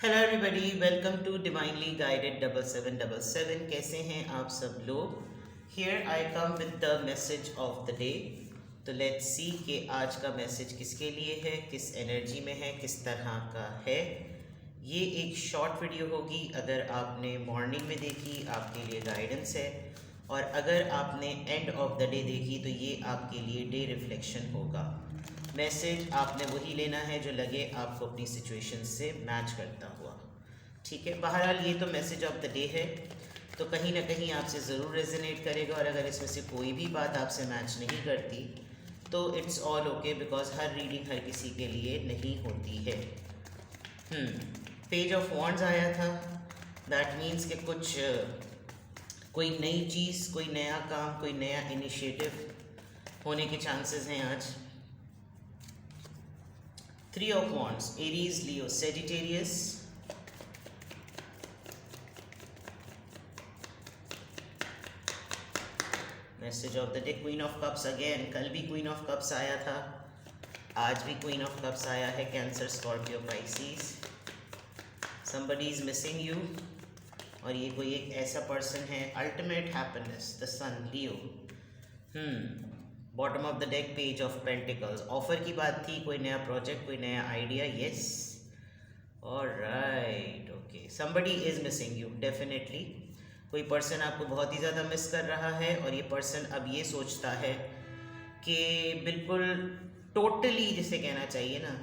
Hello everybody, welcome to divinely guided 7777। कैसे हैं आप सब लोग। Here I come with the message of the day. तो लेट्स सी कि आज का मैसेज किसके लिए है, किस एनर्जी में है, किस तरह का है। ये एक शॉर्ट वीडियो होगी। अगर आपने मॉर्निंग में देखी आपके लिए गाइडेंस है, और अगर आपने एंड ऑफ द डे देखी तो ये आपके लिए डे रिफ्लेक्शन होगा। मैसेज आपने वही लेना है जो लगे आपको अपनी सिचुएशन से मैच करता हुआ। ठीक है, बहरहाल ये तो मैसेज ऑफ द डे है, तो कहीं ना कहीं आपसे ज़रूर रेजोनेट करेगा। और अगर इसमें से कोई भी बात आपसे मैच नहीं करती तो इट्स ऑल ओके, बिकॉज हर रीडिंग हर किसी के लिए नहीं होती है। पेज ऑफ वॉन्ड्स आया था। दैट मीन्स कि कुछ कोई नई चीज़, कोई नया काम, कोई नया इनिशिएटिव होने के चांसेस हैं आज। 3 of Wands, Aries, Leo, Sagittarius. Message of the day, Queen of Cups again. कल भी Queen of Cups आया था, आज भी Queen of Cups आया है। Cancer, Scorpio, Pisces. Somebody is missing you, और ये कोई एक ऐसा पर्सन है। Ultimate happiness, the Sun, Leo. Bottom of the deck, page of pentacles. Offer की बात थी, कोई नया प्रोजेक्ट, कोई नया idea. Yes, alright, okay. Somebody is missing you, definitely. कोई पर्सन आपको बहुत ही ज़्यादा मिस कर रहा है, और ये पर्सन अब ये सोचता है कि बिल्कुल टोटली, जिसे कहना चाहिए ना,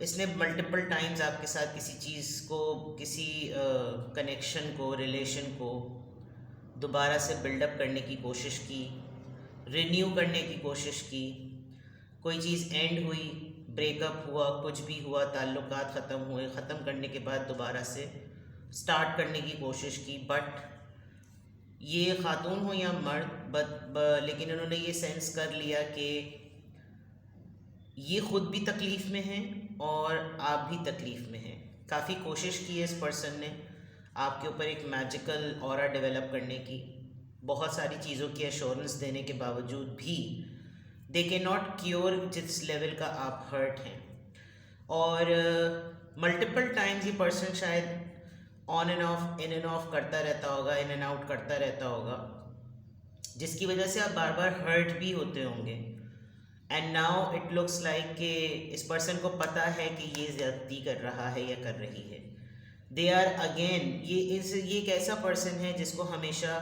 इसने मल्टीपल टाइम्स आपके साथ किसी चीज़ को, किसी कनेक्शन को, रिलेशन को दोबारा से बिल्डअप करने की कोशिश की, रिन्यू करने की कोशिश की। कोई चीज़ एंड हुई, ब्रेकअप हुआ, कुछ भी हुआ, ताल्लुकात ख़त्म हुए, ख़त्म करने के बाद दोबारा से स्टार्ट करने की कोशिश की। बट ये ख़ातून हो या मर्द, लेकिन उन्होंने ये सेंस कर लिया कि ये ख़ुद भी तकलीफ़ में हैं और आप भी तकलीफ़ में हैं। काफ़ी कोशिश की है इस पर्सन ने आपके ऊपर एक मैजिकल ऑरा डेवलप करने की, बहुत सारी चीज़ों की एश्योरेंस देने के बावजूद भी दे के नॉट क्योर जिस लेवल का आप हर्ट हैं। और मल्टीपल टाइम्स ये पर्सन शायद on end of, in end of करता रहता होगा, इन एंड आउट करता रहता होगा, जिसकी वजह से आप बार बार हर्ट भी होते होंगे। And now it looks like कि इस पर्सन को पता है कि ये ज़्यादती कर रहा है या कर रही है। दे आर अगेन, ये एक ऐसा पर्सन है जिसको हमेशा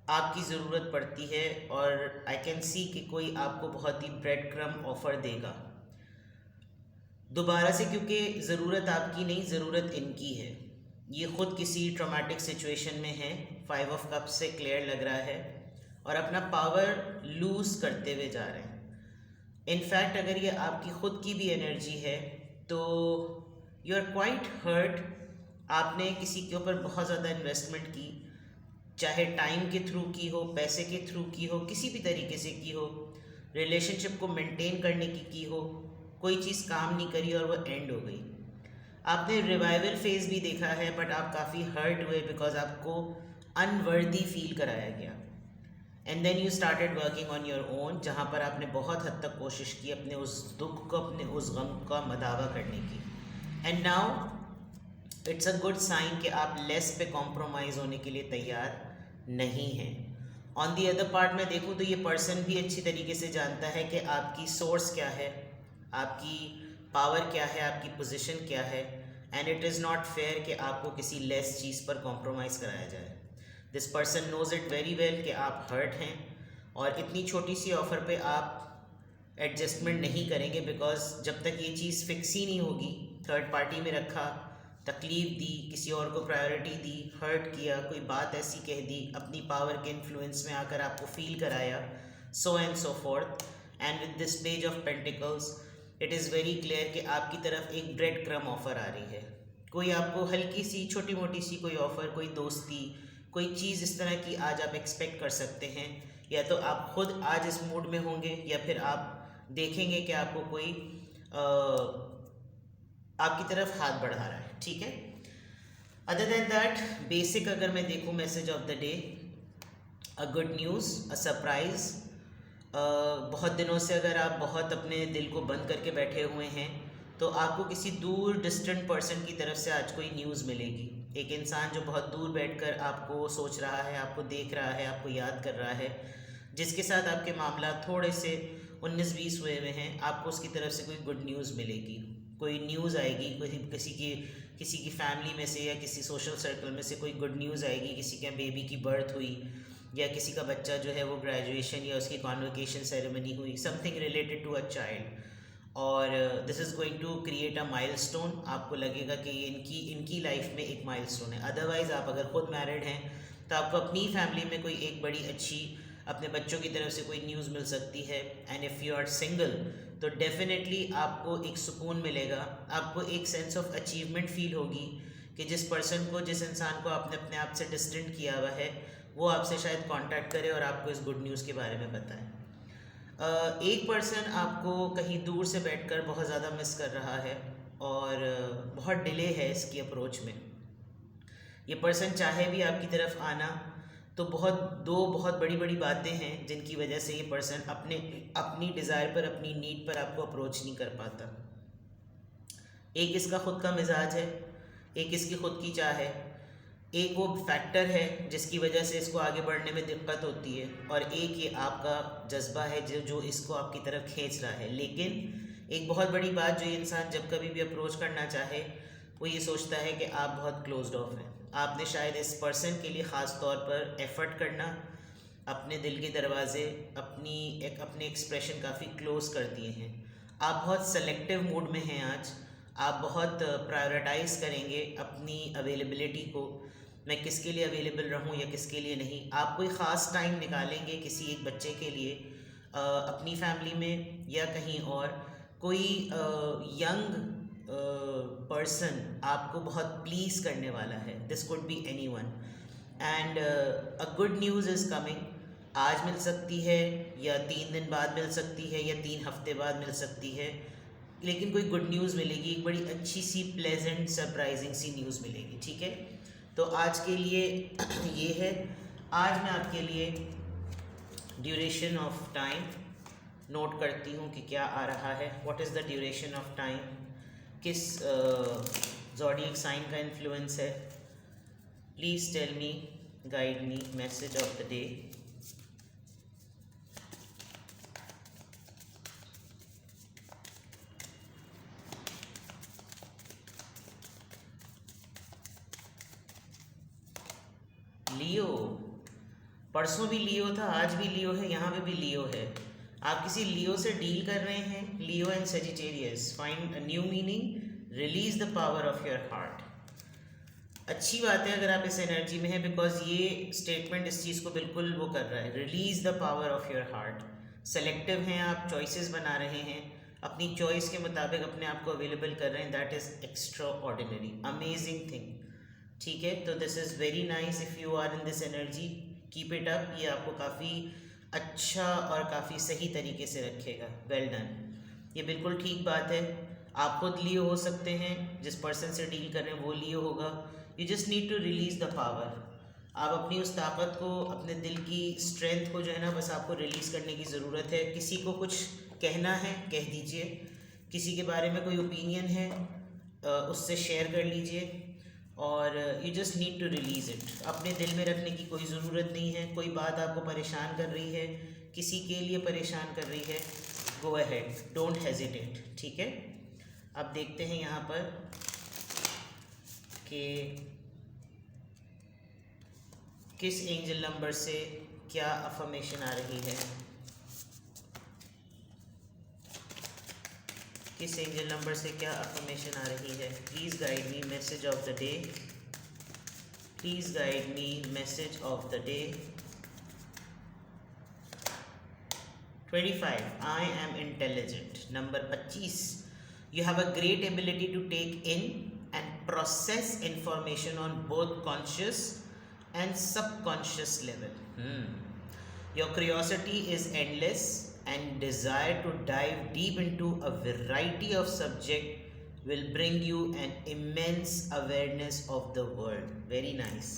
आपकी ज़रूरत पड़ती है, और आई कैन सी कि कोई आपको बहुत ही ब्रेड क्रम ऑफ़र देगा दोबारा से, क्योंकि ज़रूरत आपकी नहीं, ज़रूरत इनकी है। ये ख़ुद किसी ट्रॉमेटिक सिचुएशन में है। 5 ऑफ कप्स से क्लियर लग रहा है, और अपना पावर लूज़ करते हुए जा रहे हैं। इनफैक्ट अगर ये आपकी ख़ुद की भी एनर्जी है तो यू आर क्वाइट हर्ट। आपने किसी के ऊपर बहुत ज़्यादा इन्वेस्टमेंट की, चाहे टाइम के थ्रू की हो, पैसे के थ्रू की हो, किसी भी तरीके से की हो, रिलेशनशिप को मेंटेन करने की हो, कोई चीज़ काम नहीं करी और वो एंड हो गई। आपने रिवाइवल फेज़ भी देखा है, बट आप काफ़ी हर्ट हुए बिकॉज आपको अनवर्दी फील कराया गया। And then you started working on your own, जहाँ पर आपने बहुत हद तक कोशिश की अपने उस दुख को, अपने उस गम का मदावा करने की। And now it's a good sign कि आप लेस पे कॉम्प्रोमाइज़ होने के लिए तैयार नहीं हैं। ऑन दी अदर पार्ट में देखूँ तो ये पर्सन भी अच्छी तरीके से जानता है कि आपकी सोर्स क्या है, आपकी पावर क्या है, आपकी पोजीशन क्या है। And it is not fair कि आपको किसी लेस चीज़ पर कॉम्प्रोमाइज़ कराया जाए। This person knows it very well कि आप हर्ट हैं, और इतनी छोटी सी ऑफ़र पे आप एडजस्टमेंट नहीं करेंगे, बिकॉज जब तक ये चीज़ फिक्स ही नहीं होगी, थर्ड पार्टी में रखा, तकलीफ़ दी, किसी और को प्रायोरिटी दी, हर्ट किया, कोई बात ऐसी कह दी, अपनी पावर के इन्फ्लुएंस में आकर आपको फील कराया, so and so fourth. And with this page of pentacles it is very clear कि आपकी तरफ एक ब्रेड क्रम ऑफ़र आ रही है। कोई आपको हल्की सी, छोटी मोटी सी कोई ऑफ़र, कोई दोस्ती, कोई चीज़ इस तरह की आज आप एक्सपेक्ट कर सकते हैं। या तो आप खुद आज इस मूड में होंगे, या फिर आप देखेंगे कि आपको कोई आपकी तरफ हाथ बढ़ा रहा है। ठीक है, अदर देन दैट बेसिक अगर मैं देखूँ message of the day, a good news, a surprise. बहुत दिनों से अगर आप बहुत अपने दिल को बंद करके बैठे हुए हैं तो आपको किसी दूर डिस्टेंट पर्सन की तरफ से आज कोई न्यूज़ मिलेगी। एक इंसान जो बहुत दूर बैठकर आपको सोच रहा है, आपको देख रहा है, आपको याद कर रहा है, जिसके साथ आपके मामला थोड़े से 19-20 हुए में हैं, आपको उसकी तरफ से कोई गुड न्यूज़ मिलेगी, कोई न्यूज़ आएगी, कोई किसी की फैमिली में से या किसी सोशल सर्कल में से कोई गुड न्यूज़ आएगी। किसी के बेबी की बर्थ हुई या किसी का बच्चा जो है वो ग्रेजुएशन या उसकी कॉन्वोकेशन सेरेमनी हुई, something related to a child, और this is going to create a milestone. आपको लगेगा कि इनकी लाइफ में एक माइलस्टोन है। अदरवाइज़ आप अगर खुद मैरिड हैं तो आपको अपनी फैमिली में कोई एक बड़ी अच्छी अपने बच्चों की तरफ से कोई न्यूज़ मिल सकती है। And if you are single तो डेफिनेटली आपको एक सुकून मिलेगा, आपको एक सेंस ऑफ अचीवमेंट फील होगी कि जिस पर्सन को, जिस इंसान को आपने अपने आप से डिस्टेंट किया हुआ है, वो आपसे शायद कांटेक्ट करे और आपको इस गुड न्यूज़ के बारे में बताए। एक पर्सन आपको कहीं दूर से बैठकर बहुत ज़्यादा मिस कर रहा है और बहुत डिले है इसकी अप्रोच में। ये पर्सन चाहे भी आपकी तरफ आना तो दो बहुत बड़ी बड़ी बातें हैं जिनकी वजह से ये पर्सन अपनी डिज़ायर पर, अपनी नीड पर आपको अप्रोच नहीं कर पाता। एक इसका ख़ुद का मिजाज है, एक इसकी ख़ुद की चाह है, एक वो फैक्टर है जिसकी वजह से इसको आगे बढ़ने में दिक्कत होती है, और एक ये आपका जज्बा है जो इसको आपकी तरफ खींच रहा है। लेकिन एक बहुत बड़ी बात जो ये इंसान जब कभी भी अप्रोच करना चाहे वो ये सोचता है कि आप बहुत क्लोज्ड ऑफ हैं। आपने शायद इस पर्सन के लिए ख़ास तौर पर एफ़र्ट करना, अपने दिल के दरवाज़े, अपने एक्सप्रेशन काफ़ी क्लोज़ कर दिए हैं। आप बहुत सेलेक्टिव मूड में हैं आज, आप बहुत प्रायोरिटाइज़ करेंगे अपनी अवेलेबिलिटी को, मैं किसके लिए अवेलेबल रहूं या किसके लिए नहीं। आप कोई ख़ास टाइम निकालेंगे किसी एक बच्चे के लिए, अपनी फैमिली में या कहीं और। कोई यंग पर्सन आपको बहुत प्लीज़ करने वाला है, this could be anyone, and a good news is coming. आज मिल सकती है या 3 दिन बाद मिल सकती है या 3 हफ्ते बाद मिल सकती है, लेकिन कोई गुड न्यूज़ मिलेगी, एक बड़ी अच्छी सी प्लेजेंट सरप्राइजिंग सी न्यूज़ मिलेगी। ठीक है, तो आज के लिए ये है। आज मैं आपके लिए ड्यूरेशन ऑफ टाइम नोट करती हूँ कि क्या आ रहा है। What is the duration of time, किस ज़ोडिएक साइन का इन्फ्लुएंस है। Please tell me, guide me, message of the day. Leo, परसों भी लियो था, आज भी लियो है, यहाँ पे भी लियो है। आप किसी लियो से डील कर रहे हैं। Leo and Sagittarius, find a new meaning, release the power of your heart. अच्छी बात है अगर आप इस एनर्जी में हैं, बिकॉज ये स्टेटमेंट इस चीज़ को बिल्कुल वो कर रहा है, release the power of your heart. Selective हैं आप, चॉइसेस बना रहे हैं, अपनी चॉइस के मुताबिक अपने आप को अवेलेबल कर रहे हैं। That is extraordinary, amazing thing. ठीक है, तो this is very nice. If you are in this energy, keep it up. ये आपको काफ़ी अच्छा और काफ़ी सही तरीके से रखेगा। वेल डन, ये बिल्कुल ठीक बात है। आप खुद लियो हो सकते हैं, जिस पर्सन से डील कर रहे हैं वो लियो होगा। You just need to release the power. आप अपनी उस ताकत को, अपने दिल की स्ट्रेंथ को जो है ना, बस आपको रिलीज़ करने की ज़रूरत है। किसी को कुछ कहना है, कह दीजिए। किसी के बारे में कोई ओपिनियन है, उससे शेयर कर लीजिए, और you just need to release it. अपने दिल में रखने की कोई ज़रूरत नहीं है। कोई बात आपको परेशान कर रही है, किसी के लिए परेशान कर रही है, गो अहेड, डोंट हेजिटेट। ठीक है, अब देखते हैं यहाँ पर कि किस एंजल नंबर से क्या अफर्मेशन आ रही है। किस एंजल नंबर से क्या अफर्मेशन आ रही है। Please guide me, message of the day. Please guide me, message of the day. 25, I am intelligent. Number 25, you have a great ability to take in and process information on both conscious and subconscious level. Your curiosity is endless and desire to dive deep into a variety of subject will bring you an immense awareness of the world. Very nice.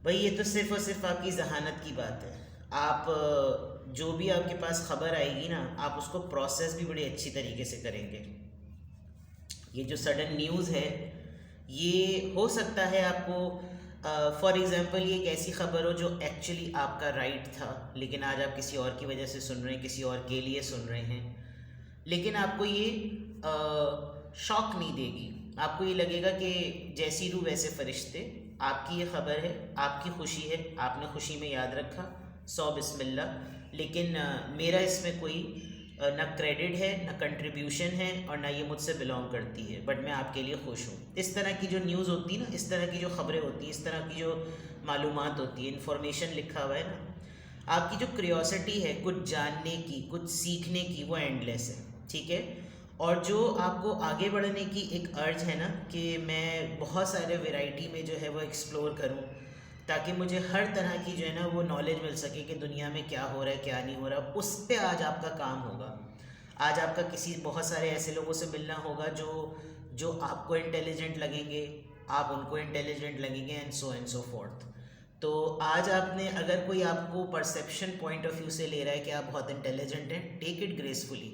भाई ये तो सिर्फ और सिर्फ आपकी जहानत की बात है। आप जो भी आपके पास ख़बर आएगी ना, आप उसको प्रोसेस भी बड़ी अच्छी तरीके से करेंगे। ये जो सडन न्यूज़ है, ये हो सकता है आपको फॉर एग्ज़ाम्पल ये एक ऐसी ख़बर हो जो एक्चुअली आपका राइट था, लेकिन आज आप किसी और की वजह से सुन रहे हैं, किसी और के लिए सुन रहे हैं, लेकिन आपको ये शॉक नहीं देगी। आपको ये लगेगा कि जैसी रूह वैसे फरिश्ते, आपकी ये ख़बर है, आपकी खुशी है, आपने खुशी में याद रखा, सौ बिस्मिल्लाह। लेकिन मेरा इसमें कोई ना क्रेडिट है, ना कंट्रीब्यूशन है, और ना ये मुझसे बिलोंग करती है, बट मैं आपके लिए खुश हूँ। इस तरह की जो न्यूज़ होती है ना, इस तरह की जो ख़बरें होती हैं, इस तरह की जो मालूमात होती है, इन्फॉर्मेशन लिखा हुआ है ना, आपकी जो क्यूरियोसिटी है कुछ जानने की, कुछ सीखने की, वो एंडलेस है, ठीक है। और जो आपको आगे बढ़ने की एक अर्ज है ना कि मैं बहुत सारे वैरायटी में जो है वो एक्सप्लोर करूं, ताकि मुझे हर तरह की जो है ना वो नॉलेज मिल सके कि दुनिया में क्या हो रहा है, क्या नहीं हो रहा, उस पे आज आपका काम होगा। आज आपका बहुत सारे ऐसे लोगों से मिलना होगा जो आपको इंटेलिजेंट लगेंगे, आप उनको इंटेलिजेंट लगेंगे, एंड सो फोर्थ। तो आज आपने, अगर कोई आपको परसेप्शन पॉइंट ऑफ व्यू से ले रहा है कि आप बहुत इंटेलिजेंट हैं, take it gracefully.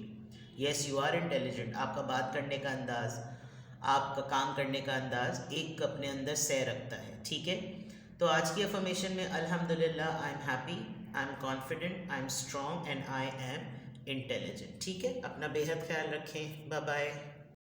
Yes, you are intelligent. आपका बात करने का अंदाज़, आपका काम करने का अंदाज़ एक अपने अंदर सह रखता है, ठीक है। तो आज की अफर्मेशन में अल्हम्दुलिल्लाह, I am happy, I am confident, I am strong and I am intelligent, ठीक है। अपना बेहद ख्याल रखें। Bye bye.